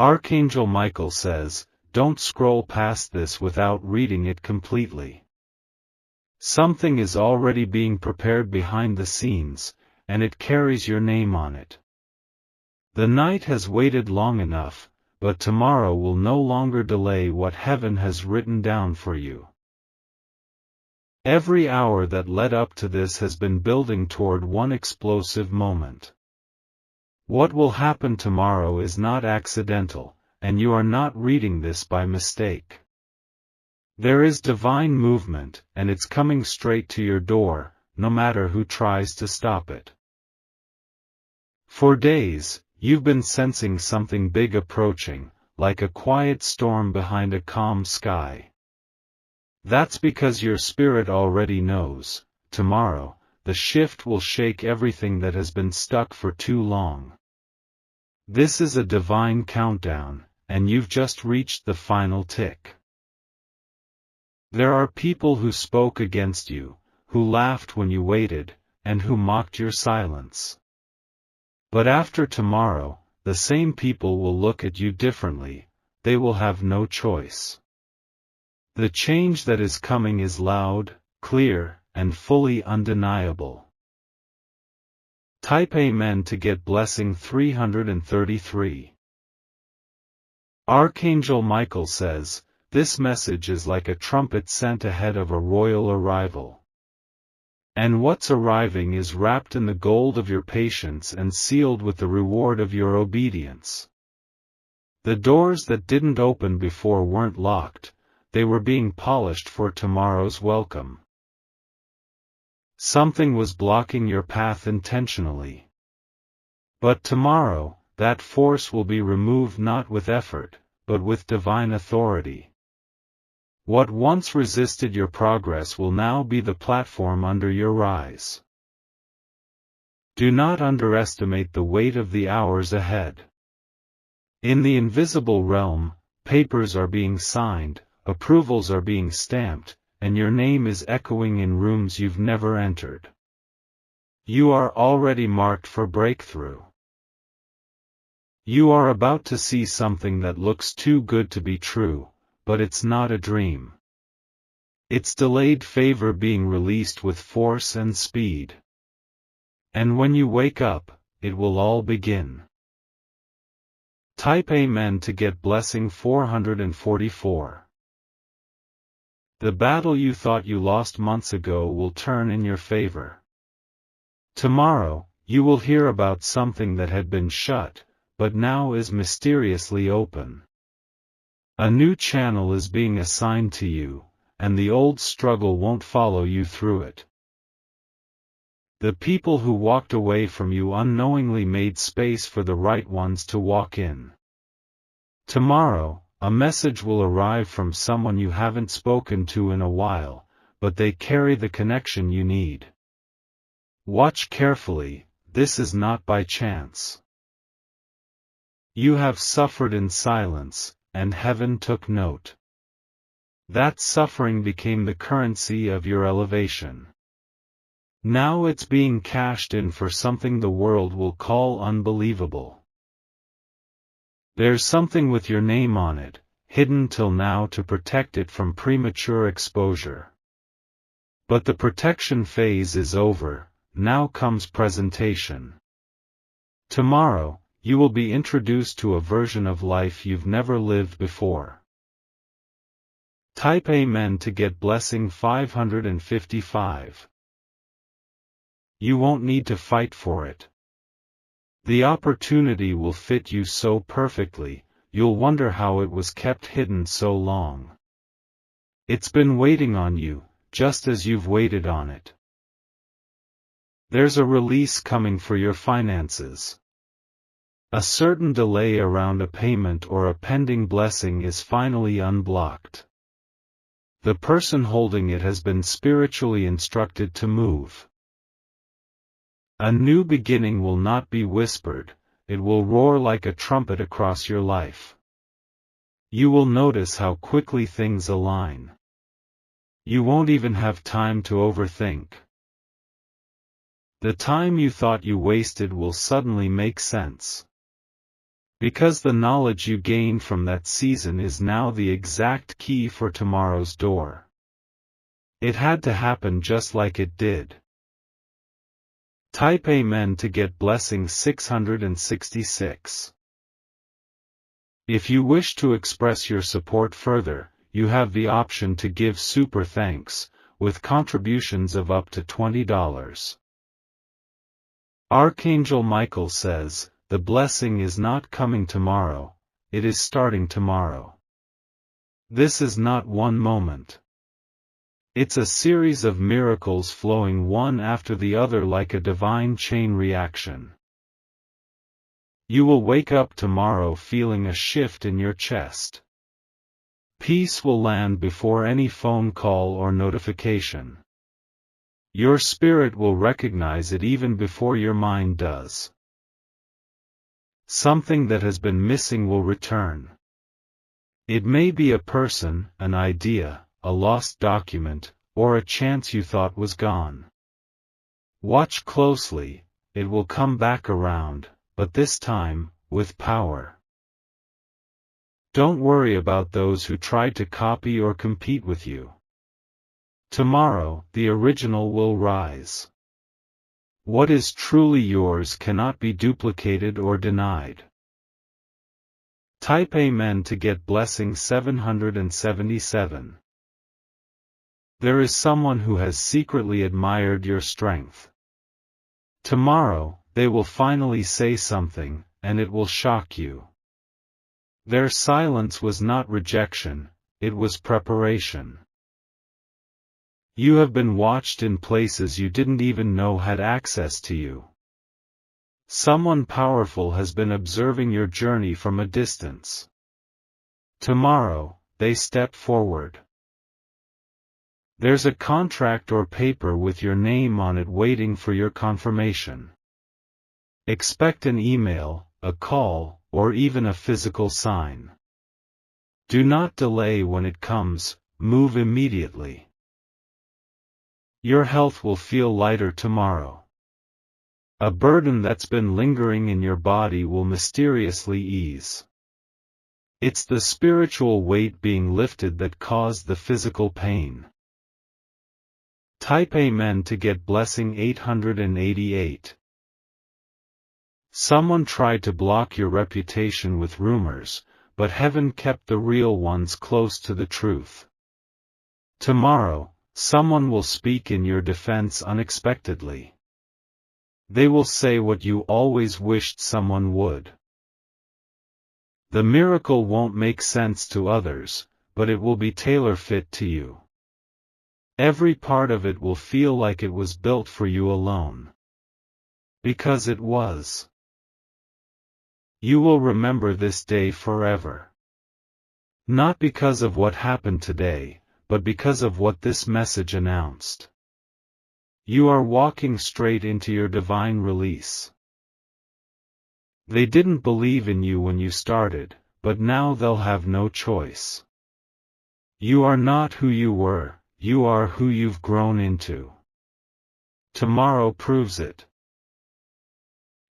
Archangel Michael says, don't scroll past this without reading it completely. Something is already being prepared behind the scenes, and it carries your name on it. The night has waited long enough, but tomorrow will no longer delay what heaven has written down for you. Every hour that led up to this has been building toward one explosive moment. What will happen tomorrow is not accidental, and you are not reading this by mistake. There is divine movement, and it's coming straight to your door, no matter who tries to stop it. For days, you've been sensing something big approaching, like a quiet storm behind a calm sky. That's because your spirit already knows, tomorrow, the shift will shake everything that has been stuck for too long. This is a divine countdown, and you've just reached the final tick. There are people who spoke against you, who laughed when you waited, and who mocked your silence. But after tomorrow, the same people will look at you differently, they will have no choice. The change that is coming is loud, clear, and fully undeniable. Type Amen to get blessing 333. Archangel Michael says, this message is like a trumpet sent ahead of a royal arrival. And what's arriving is wrapped in the gold of your patience and sealed with the reward of your obedience. The doors that didn't open before weren't locked, they were being polished for tomorrow's welcome. Something was blocking your path intentionally. But tomorrow, that force will be removed not with effort, but with divine authority. What once resisted your progress will now be the platform under your rise. Do not underestimate the weight of the hours ahead. In the invisible realm, papers are being signed, approvals are being stamped, and your name is echoing in rooms you've never entered. You are already marked for breakthrough. You are about to see something that looks too good to be true, but it's not a dream. It's delayed favor being released with force and speed. And when you wake up, it will all begin. Type Amen to get blessing 444. The battle you thought you lost months ago will turn in your favor. Tomorrow, you will hear about something that had been shut, but now is mysteriously open. A new channel is being assigned to you, and the old struggle won't follow you through it. The people who walked away from you unknowingly made space for the right ones to walk in. Tomorrow, a message will arrive from someone you haven't spoken to in a while, but they carry the connection you need. Watch carefully, this is not by chance. You have suffered in silence, and heaven took note. That suffering became the currency of your elevation. Now it's being cashed in for something the world will call unbelievable. There's something with your name on it, hidden till now to protect it from premature exposure. But the protection phase is over, now comes presentation. Tomorrow, you will be introduced to a version of life you've never lived before. Type Amen to get blessing 555. You won't need to fight for it. The opportunity will fit you so perfectly, you'll wonder how it was kept hidden so long. It's been waiting on you, just as you've waited on it. There's a release coming for your finances. A certain delay around a payment or a pending blessing is finally unblocked. The person holding it has been spiritually instructed to move. A new beginning will not be whispered, it will roar like a trumpet across your life. You will notice how quickly things align. You won't even have time to overthink. The time you thought you wasted will suddenly make sense. Because the knowledge you gained from that season is now the exact key for tomorrow's door. It had to happen just like it did. Type Amen to get blessing 666. If you wish to express your support further, you have the option to give super thanks, with contributions of up to $20. Archangel Michael says, the blessing is not coming tomorrow, it is starting tomorrow. This is not one moment. It's a series of miracles flowing one after the other like a divine chain reaction. You will wake up tomorrow feeling a shift in your chest. Peace will land before any phone call or notification. Your spirit will recognize it even before your mind does. Something that has been missing will return. It may be a person, an idea, a lost document, or a chance you thought was gone. Watch closely, it will come back around, but this time, with power. Don't worry about those who tried to copy or compete with you. Tomorrow, the original will rise. What is truly yours cannot be duplicated or denied. Type Amen to get blessing 777. There is someone who has secretly admired your strength. Tomorrow, they will finally say something, and it will shock you. Their silence was not rejection, it was preparation. You have been watched in places you didn't even know had access to you. Someone powerful has been observing your journey from a distance. Tomorrow, they step forward. There's a contract or paper with your name on it waiting for your confirmation. Expect an email, a call, or even a physical sign. Do not delay when it comes, move immediately. Your health will feel lighter tomorrow. A burden that's been lingering in your body will mysteriously ease. It's the spiritual weight being lifted that caused the physical pain. Type Amen to get blessing 888. Someone tried to block your reputation with rumors, but heaven kept the real ones close to the truth. Tomorrow, someone will speak in your defense unexpectedly. They will say what you always wished someone would. The miracle won't make sense to others, but it will be tailor-fit to you. Every part of it will feel like it was built for you alone. Because it was. You will remember this day forever. Not because of what happened today, but because of what this message announced. You are walking straight into your divine release. They didn't believe in you when you started, but now they'll have no choice. You are not who you were, you are who you've grown into. Tomorrow proves it.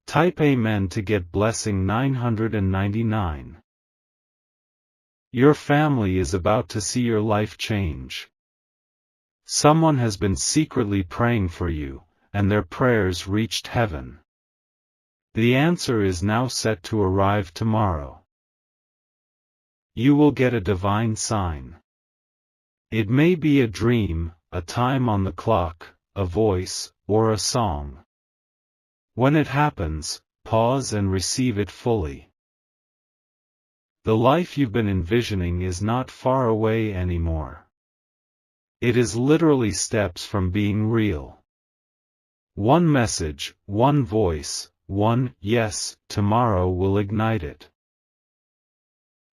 Type Amen to get blessing 999. Your family is about to see your life change. Someone has been secretly praying for you, and their prayers reached heaven. The answer is now set to arrive tomorrow. You will get a divine sign. It may be a dream, a time on the clock, a voice, or a song. When it happens, pause and receive it fully. The life you've been envisioning is not far away anymore. It is literally steps from being real. One message, one voice, one yes, tomorrow will ignite it.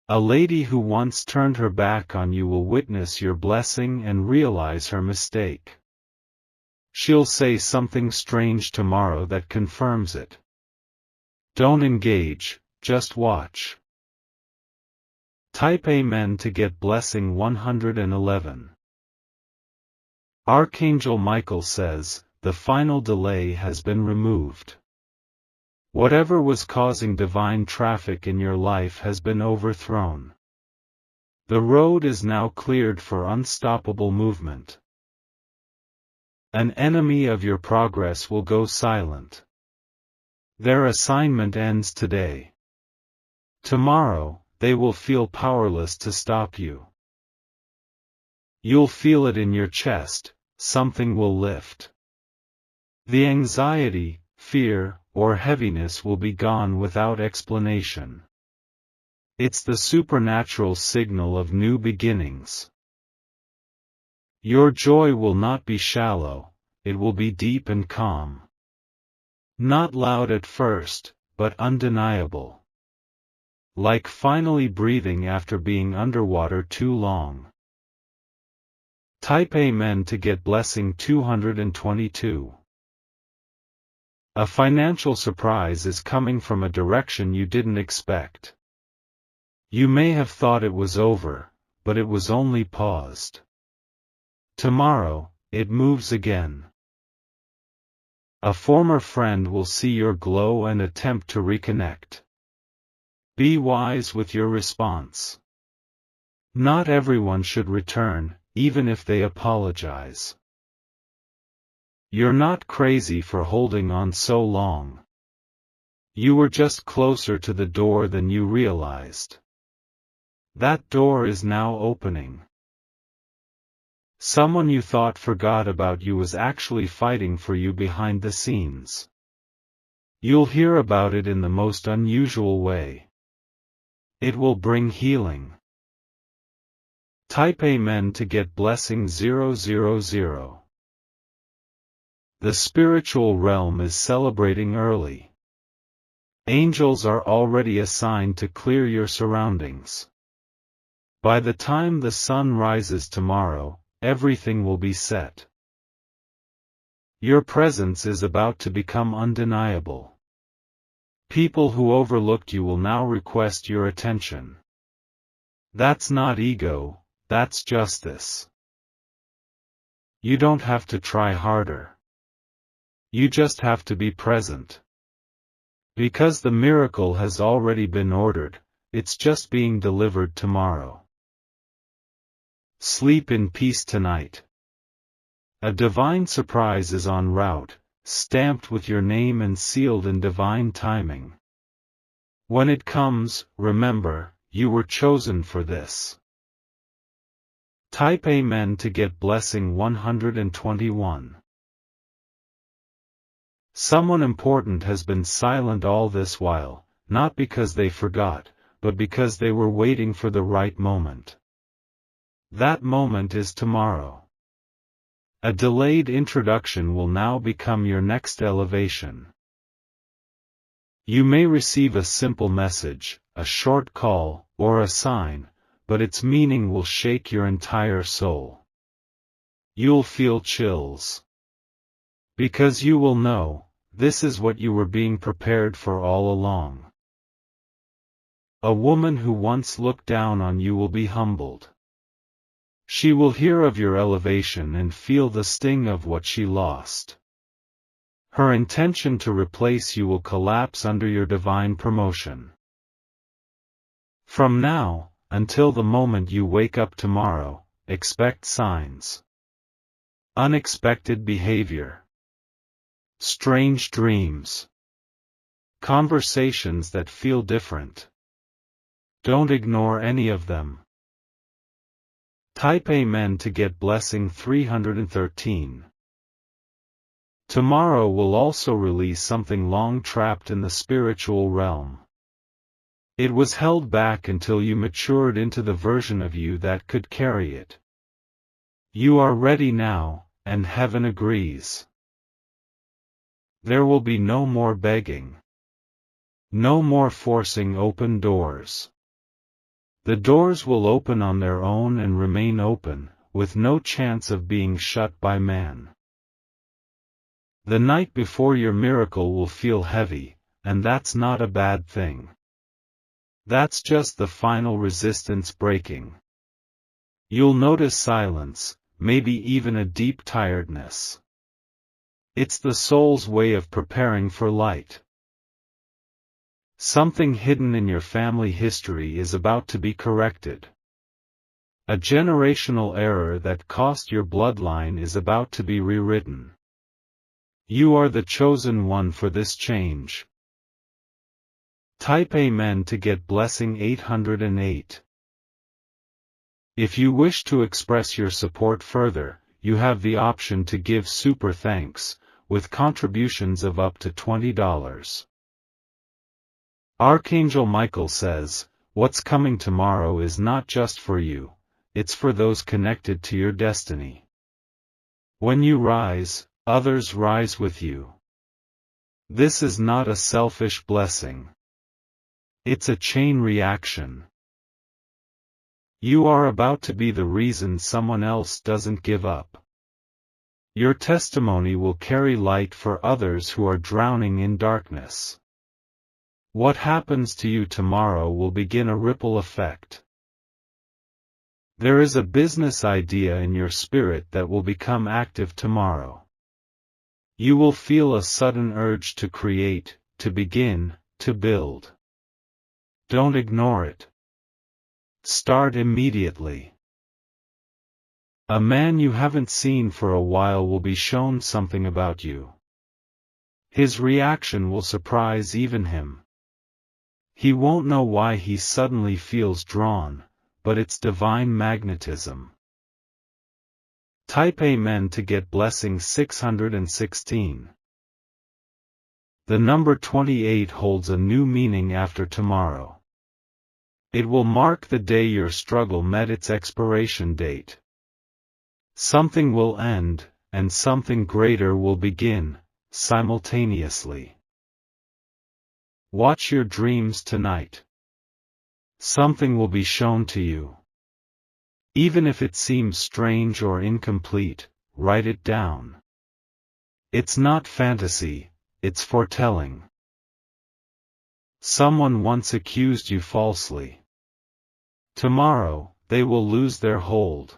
A lady who once turned her back on you will witness your blessing and realize her mistake. She'll say something strange tomorrow that confirms it. Don't engage, just watch. Type Amen to get blessing 111. Archangel Michael says, the final delay has been removed. Whatever was causing divine traffic in your life has been overthrown. The road is now cleared for unstoppable movement. An enemy of your progress will go silent. Their assignment ends today. Tomorrow, they will feel powerless to stop you. You'll feel it in your chest, something will lift. The anxiety, fear, or heaviness will be gone without explanation. It's the supernatural signal of new beginnings. Your joy will not be shallow, it will be deep and calm. Not loud at first, but undeniable. Like finally breathing after being underwater too long. Type Amen to get blessing 222. A financial surprise is coming from a direction you didn't expect. You may have thought it was over, but it was only paused. Tomorrow, it moves again. A former friend will see your glow and attempt to reconnect. Be wise with your response. Not everyone should return, even if they apologize. You're not crazy for holding on so long. You were just closer to the door than you realized. That door is now opening. Someone you thought forgot about you was actually fighting for you behind the scenes. You'll hear about it in the most unusual way. It will bring healing. Type Amen to get blessing 000. The spiritual realm is celebrating early. Angels are already assigned to clear your surroundings. By the time the sun rises tomorrow, everything will be set. Your presence is about to become undeniable. People who overlooked you will now request your attention. That's not ego, that's justice. You don't have to try harder. You just have to be present. Because the miracle has already been ordered, it's just being delivered tomorrow. Sleep in peace tonight. A divine surprise is en route, stamped with your name and sealed in divine timing. When it comes, remember, you were chosen for this. Type Amen to get blessing 121. Someone important has been silent all this while, not because they forgot, but because they were waiting for the right moment. That moment is tomorrow. A delayed introduction will now become your next elevation. You may receive a simple message, a short call, or a sign, but its meaning will shake your entire soul. You'll feel chills. Because you will know, this is what you were being prepared for all along. A woman who once looked down on you will be humbled. She will hear of your elevation and feel the sting of what she lost. Her intention to replace you will collapse under your divine promotion. From now, until the moment you wake up tomorrow, expect signs. Unexpected behavior. Strange dreams. Conversations that feel different. Don't ignore any of them. Type Amen to get blessing 313. Tomorrow will also release something long trapped in the spiritual realm. It was held back until you matured into the version of you that could carry it. You are ready now, and heaven agrees. There will be no more begging. No more forcing open doors. The doors will open on their own and remain open, with no chance of being shut by man. The night before your miracle will feel heavy, and that's not a bad thing. That's just the final resistance breaking. You'll notice silence, maybe even a deep tiredness. It's the soul's way of preparing for light. Something hidden in your family history is about to be corrected. A generational error that cost your bloodline is about to be rewritten. You are the chosen one for this change. Type Amen to get blessing 808. If you wish to express your support further, you have the option to give super thanks, with contributions of up to $20. Archangel Michael says, what's coming tomorrow is not just for you, it's for those connected to your destiny. When you rise, others rise with you. This is not a selfish blessing. It's a chain reaction. You are about to be the reason someone else doesn't give up. Your testimony will carry light for others who are drowning in darkness. What happens to you tomorrow will begin a ripple effect. There is a business idea in your spirit that will become active tomorrow. You will feel a sudden urge to create, to begin, to build. Don't ignore it. Start immediately. A man you haven't seen for a while will be shown something about you. His reaction will surprise even him. He won't know why he suddenly feels drawn, but it's divine magnetism. Type Amen to get blessing 616. The number 28 holds a new meaning after tomorrow. It will mark the day your struggle met its expiration date. Something will end, and something greater will begin, simultaneously. Watch your dreams tonight. Something will be shown to you. Even if it seems strange or incomplete, write it down. It's not fantasy, it's foretelling. Someone once accused you falsely. Tomorrow, they will lose their hold.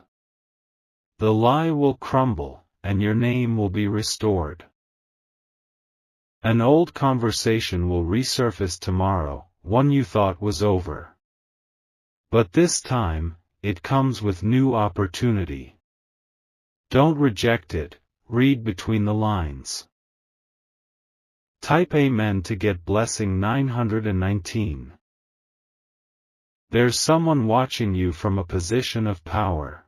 The lie will crumble, and your name will be restored. An old conversation will resurface tomorrow, one you thought was over. But this time, it comes with new opportunity. Don't reject it, read between the lines. Type Amen to get blessing 919. There's someone watching you from a position of power.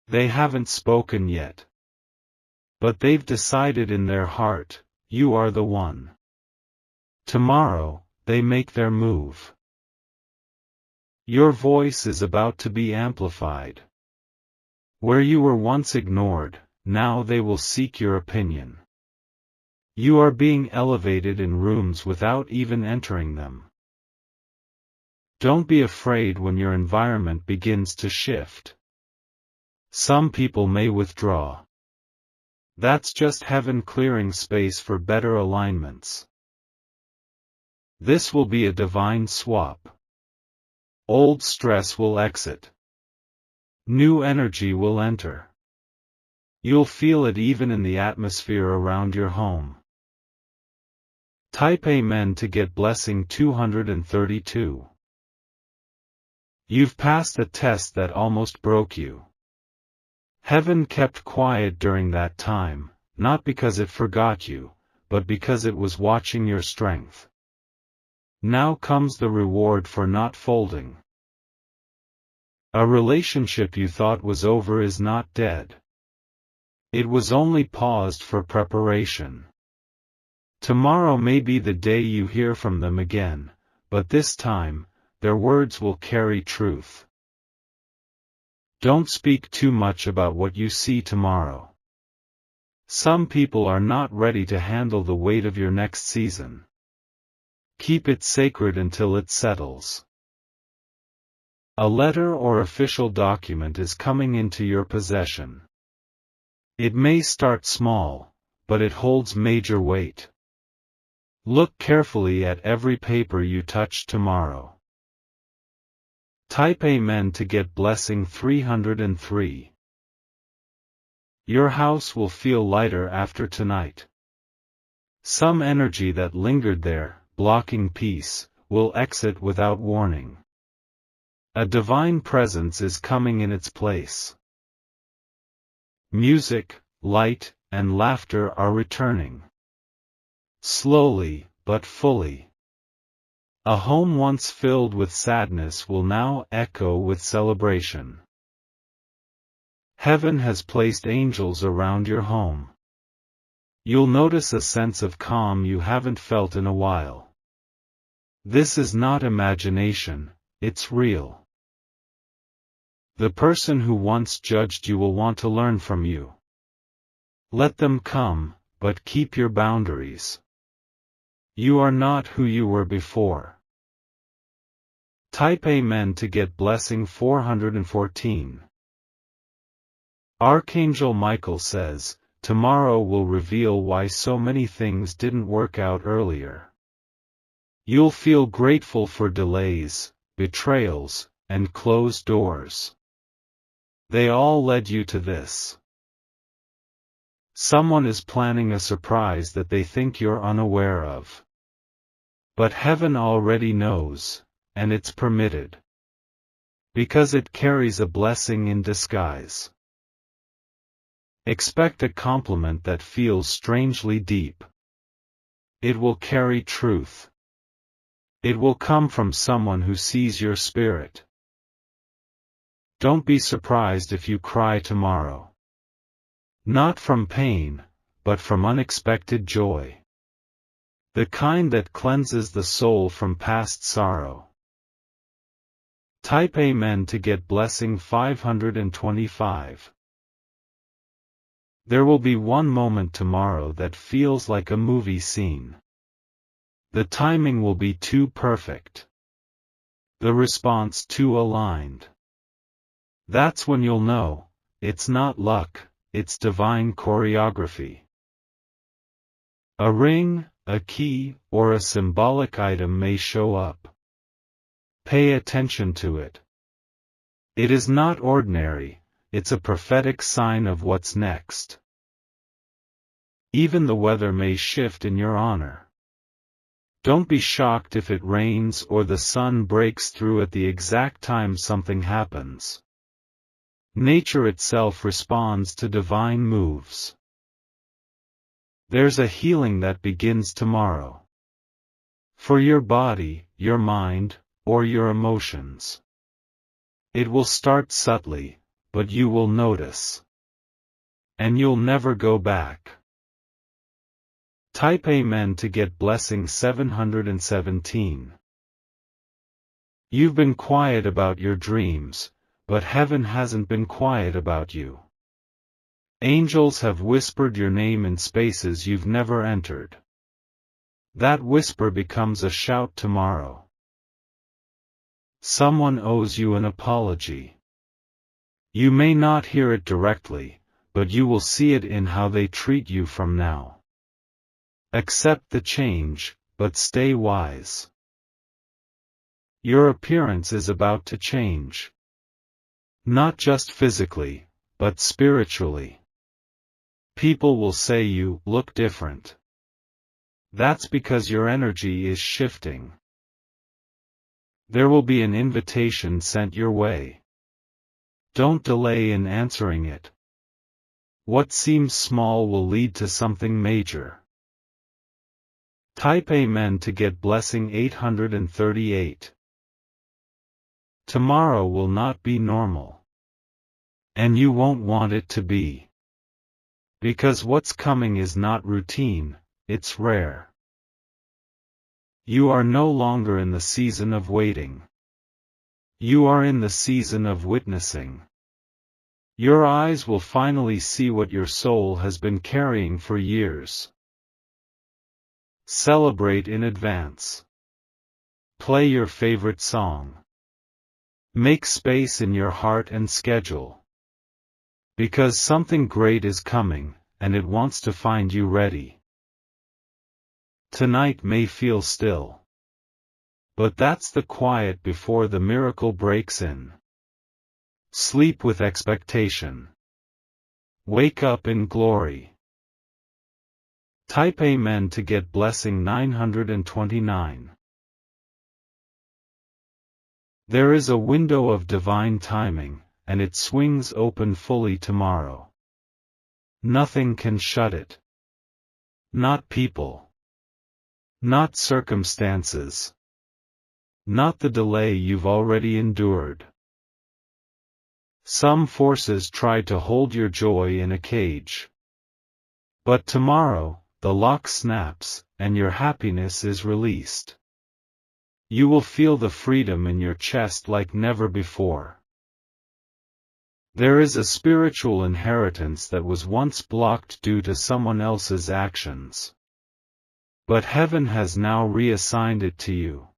They haven't spoken yet. But they've decided in their heart, you are the one. Tomorrow, they make their move. Your voice is about to be amplified. Where you were once ignored, now they will seek your opinion. You are being elevated in rooms without even entering them. Don't be afraid when your environment begins to shift. Some people may withdraw. That's just heaven clearing space for better alignments. This will be a divine swap. Old stress will exit. New energy will enter. You'll feel it even in the atmosphere around your home. Type Amen to get blessing 232. You've passed a test that almost broke you. Heaven kept quiet during that time, not because it forgot you, but because it was watching your strength. Now comes the reward for not folding. A relationship you thought was over is not dead. It was only paused for preparation. Tomorrow may be the day you hear from them again, but this time, their words will carry truth. Don't speak too much about what you see tomorrow. Some people are not ready to handle the weight of your next season. Keep it sacred until it settles. A letter or official document is coming into your possession. It may start small, but it holds major weight. Look carefully at every paper you touch tomorrow. Type Amen to get blessing 303. Your house will feel lighter after tonight. Some energy that lingered there, blocking peace, will exit without warning. A divine presence is coming in its place. Music, light, and laughter are returning. Slowly, but fully. A home once filled with sadness will now echo with celebration. Heaven has placed angels around your home. You'll notice a sense of calm you haven't felt in a while. This is not imagination, it's real. The person who once judged you will want to learn from you. Let them come, but keep your boundaries. You are not who you were before. Type Amen to get blessing 414. Archangel Michael says, tomorrow will reveal why so many things didn't work out earlier. You'll feel grateful for delays, betrayals, and closed doors. They all led you to this. Someone is planning a surprise that they think you're unaware of. But heaven already knows, and it's permitted. Because it carries a blessing in disguise. Expect a compliment that feels strangely deep. It will carry truth. It will come from someone who sees your spirit. Don't be surprised if you cry tomorrow. Not from pain, but from unexpected joy. The kind that cleanses the soul from past sorrow. Type Amen to get blessing 525. There will be one moment tomorrow that feels like a movie scene. The timing will be too perfect. The response too aligned. That's when you'll know, it's not luck, it's divine choreography. A ring, a key, or a symbolic item may show up. Pay attention to it. It is not ordinary, it's a prophetic sign of what's next. Even the weather may shift in your honor. Don't be shocked if it rains or the sun breaks through at the exact time something happens. Nature itself responds to divine moves. There's a healing that begins tomorrow. For your body, your mind, or your emotions. It will start subtly, but you will notice. And you'll never go back. Type Amen to get blessing 717. You've been quiet about your dreams, but heaven hasn't been quiet about you. Angels have whispered your name in spaces you've never entered. That whisper becomes a shout tomorrow. Someone owes you an apology. You may not hear it directly, but you will see it in how they treat you from now. Accept the change, but stay wise. Your appearance is about to change. Not just physically, but spiritually. People will say you look different. That's because your energy is shifting. There will be an invitation sent your way. Don't delay in answering it. What seems small will lead to something major. Type Amen to get blessing 838. Tomorrow will not be normal. And you won't want it to be. Because what's coming is not routine, it's rare. You are no longer in the season of waiting. You are in the season of witnessing. Your eyes will finally see what your soul has been carrying for years. Celebrate in advance. Play your favorite song. Make space in your heart and schedule. Because something great is coming, and it wants to find you ready. Tonight may feel still. But that's the quiet before the miracle breaks in. Sleep with expectation. Wake up in glory. Type Amen to get blessing 929. There is a window of divine timing, and it swings open fully tomorrow. Nothing can shut it. Not people. Not circumstances. Not the delay you've already endured. Some forces try to hold your joy in a cage. But tomorrow, the lock snaps, and your happiness is released. You will feel the freedom in your chest like never before. There is a spiritual inheritance that was once blocked due to someone else's actions. But heaven has now reassigned it to you.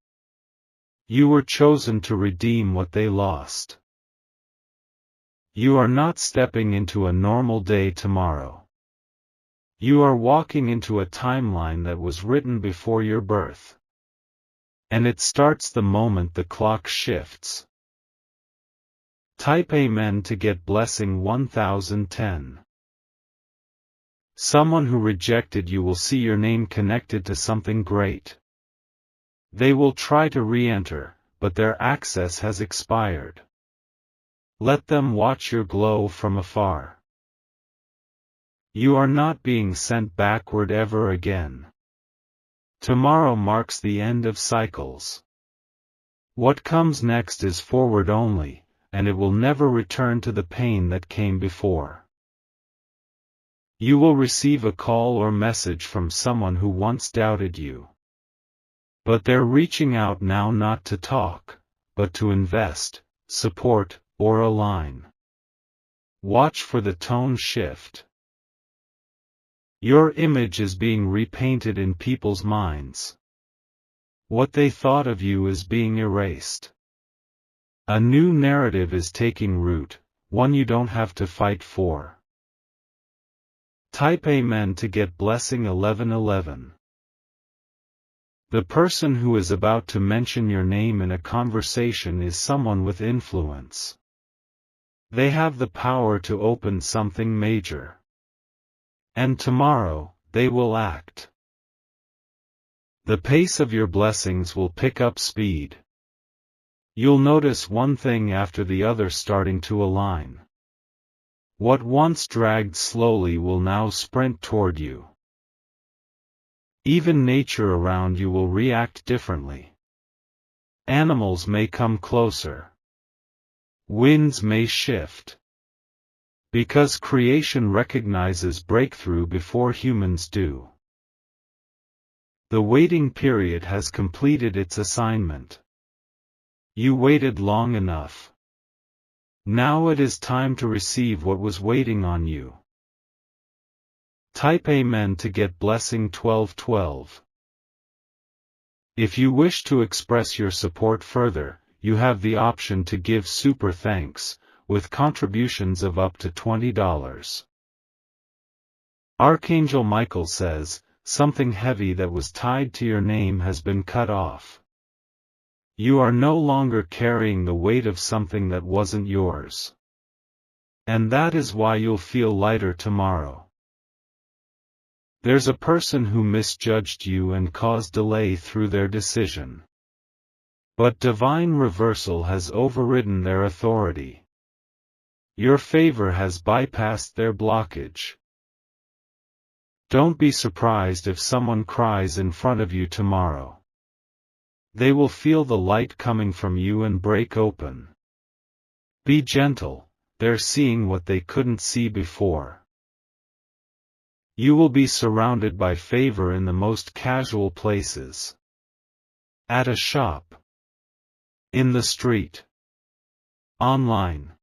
You were chosen to redeem what they lost. You are not stepping into a normal day tomorrow. You are walking into a timeline that was written before your birth. And it starts the moment the clock shifts. Type Amen to get blessing 1010. Someone who rejected you will see your name connected to something great. They will try to re-enter, but their access has expired. Let them watch your glow from afar. You are not being sent backward ever again. Tomorrow marks the end of cycles. What comes next is forward only, and it will never return to the pain that came before. You will receive a call or message from someone who once doubted you. But they're reaching out now not to talk, but to invest, support, or align. Watch for the tone shift. Your image is being repainted in people's minds. What they thought of you is being erased. A new narrative is taking root, one you don't have to fight for. Type Amen to get blessing 1111. The person who is about to mention your name in a conversation is someone with influence. They have the power to open something major. And tomorrow, they will act. The pace of your blessings will pick up speed. You'll notice one thing after the other starting to align. What once dragged slowly will now sprint toward you. Even nature around you will react differently. Animals may come closer. Winds may shift. Because creation recognizes breakthrough before humans do. The waiting period has completed its assignment. You waited long enough. Now it is time to receive what was waiting on you. Type Amen to get blessing 1212. If you wish to express your support further, you have the option to give super thanks, with contributions of up to $20. Archangel Michael says, something heavy that was tied to your name has been cut off. You are no longer carrying the weight of something that wasn't yours. And that is why you'll feel lighter tomorrow. There's a person who misjudged you and caused delay through their decision. But divine reversal has overridden their authority. Your favor has bypassed their blockage. Don't be surprised if someone cries in front of you tomorrow. They will feel the light coming from you and break open. Be gentle, they're seeing what they couldn't see before. You will be surrounded by favor in the most casual places. At a shop. In the street. Online.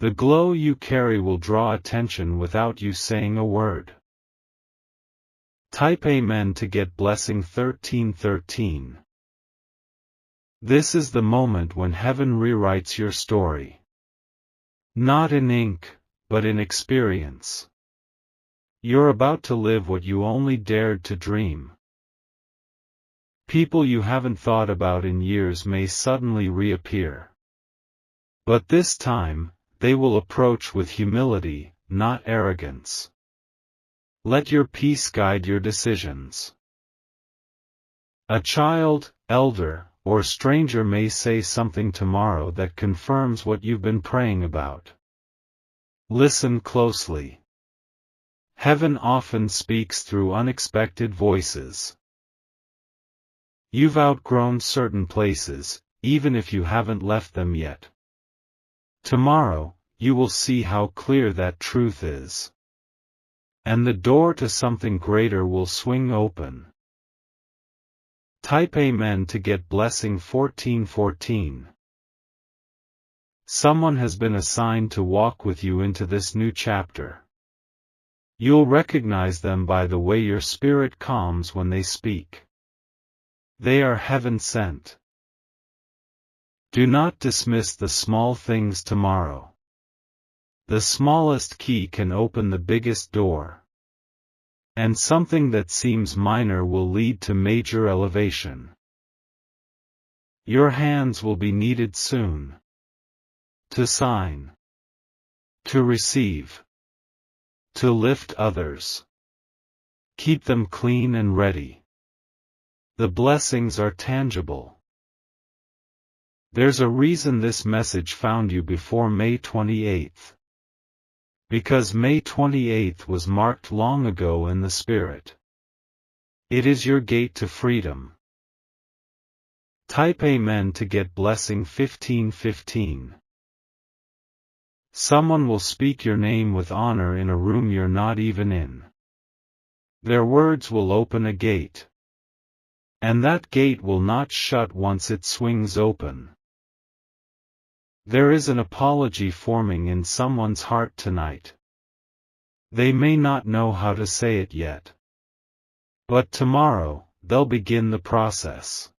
The glow you carry will draw attention without you saying a word. Type Amen to get blessing 1313. This is the moment when heaven rewrites your story. Not in ink, but in experience. You're about to live what you only dared to dream. People you haven't thought about in years may suddenly reappear. But this time, they will approach with humility, not arrogance. Let your peace guide your decisions. A child, elder, or stranger may say something tomorrow that confirms what you've been praying about. Listen closely. Heaven often speaks through unexpected voices. You've outgrown certain places, even if you haven't left them yet. Tomorrow, you will see how clear that truth is. And the door to something greater will swing open. Type Amen to get blessing 1414. Someone has been assigned to walk with you into this new chapter. You'll recognize them by the way your spirit calms when they speak. They are heaven sent. Do not dismiss the small things tomorrow. The smallest key can open the biggest door. And something that seems minor will lead to major elevation. Your hands will be needed soon. To sign. To receive. To lift others. Keep them clean and ready. The blessings are tangible. There's a reason this message found you before May 28th. Because May 28th was marked long ago in the Spirit. It is your gate to freedom. Type Amen to get blessing 1515. Someone will speak your name with honor in a room you're not even in. Their words will open a gate. And that gate will not shut once it swings open. There is an apology forming in someone's heart tonight. They may not know how to say it yet. But tomorrow, they'll begin the process.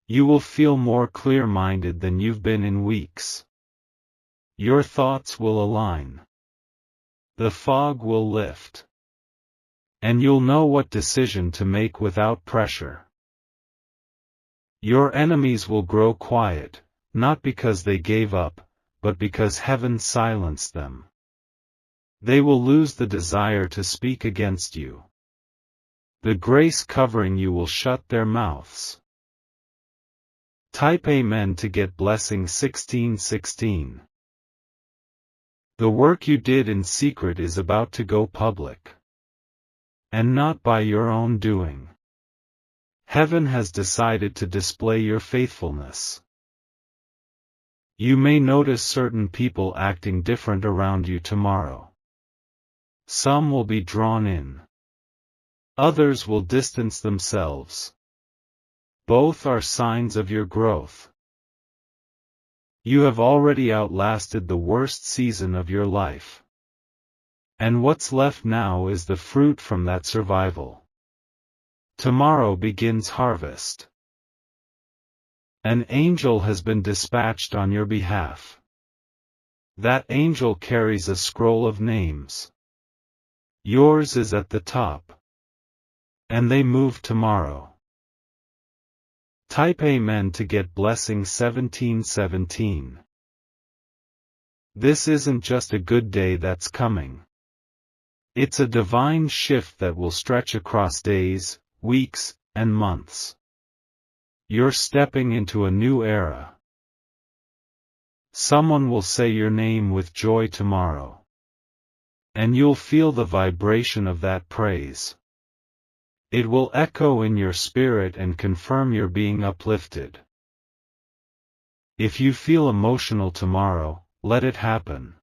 You will feel more clear-minded than you've been in weeks. Your thoughts will align. The fog will lift. And you'll know what decision to make without pressure. Your enemies will grow quiet. Not because they gave up, but because heaven silenced them. They will lose the desire to speak against you. The grace covering you will shut their mouths. Type Amen to get blessing 1616. The work you did in secret is about to go public. And not by your own doing. Heaven has decided to display your faithfulness. You may notice certain people acting different around you tomorrow. Some will be drawn in. Others will distance themselves. Both are signs of your growth. You have already outlasted the worst season of your life. And what's left now is the fruit from that survival. Tomorrow begins harvest. An angel has been dispatched on your behalf. That angel carries a scroll of names. Yours is at the top. And they move tomorrow. Type Amen to get blessing 1717. This isn't just a good day that's coming. It's a divine shift that will stretch across days, weeks, and months. You're stepping into a new era. Someone will say your name with joy tomorrow. And you'll feel the vibration of that praise. It will echo in your spirit and confirm you're being uplifted. If you feel emotional tomorrow, let it happen.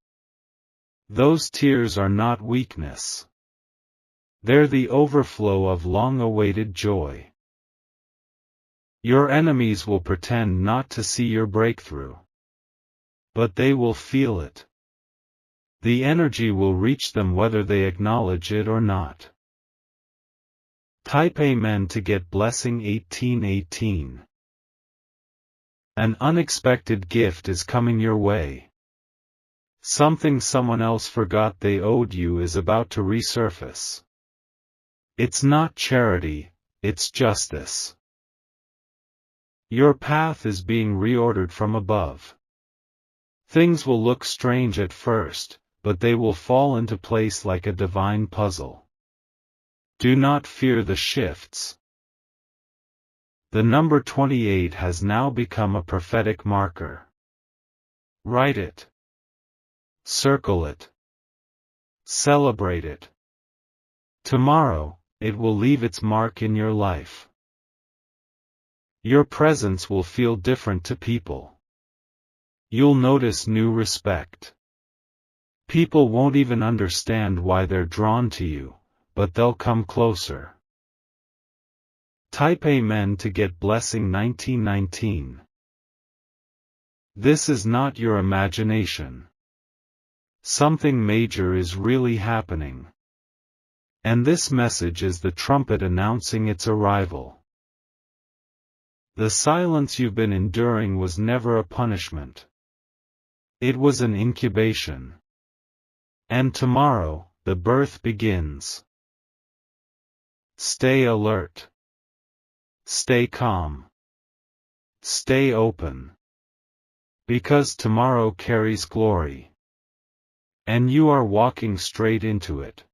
Those tears are not weakness. They're the overflow of long-awaited joy. Your enemies will pretend not to see your breakthrough. But they will feel it. The energy will reach them whether they acknowledge it or not. Type Amen to get blessing 1818. An unexpected gift is coming your way. Something someone else forgot they owed you is about to resurface. It's not charity, it's justice. Your path is being reordered from above. Things will look strange at first, but they will fall into place like a divine puzzle. Do not fear the shifts. The number 28 has now become a prophetic marker. Write it. Circle it. Celebrate it. Tomorrow, it will leave its mark in your life. Your presence will feel different to people. You'll notice new respect. People won't even understand why they're drawn to you, but they'll come closer. Type Amen to get blessing 1919. This is not your imagination. Something major is really happening. And this message is the trumpet announcing its arrival. The silence you've been enduring was never a punishment. It was an incubation. And tomorrow, the birth begins. Stay alert. Stay calm. Stay open. Because tomorrow carries glory. And you are walking straight into it.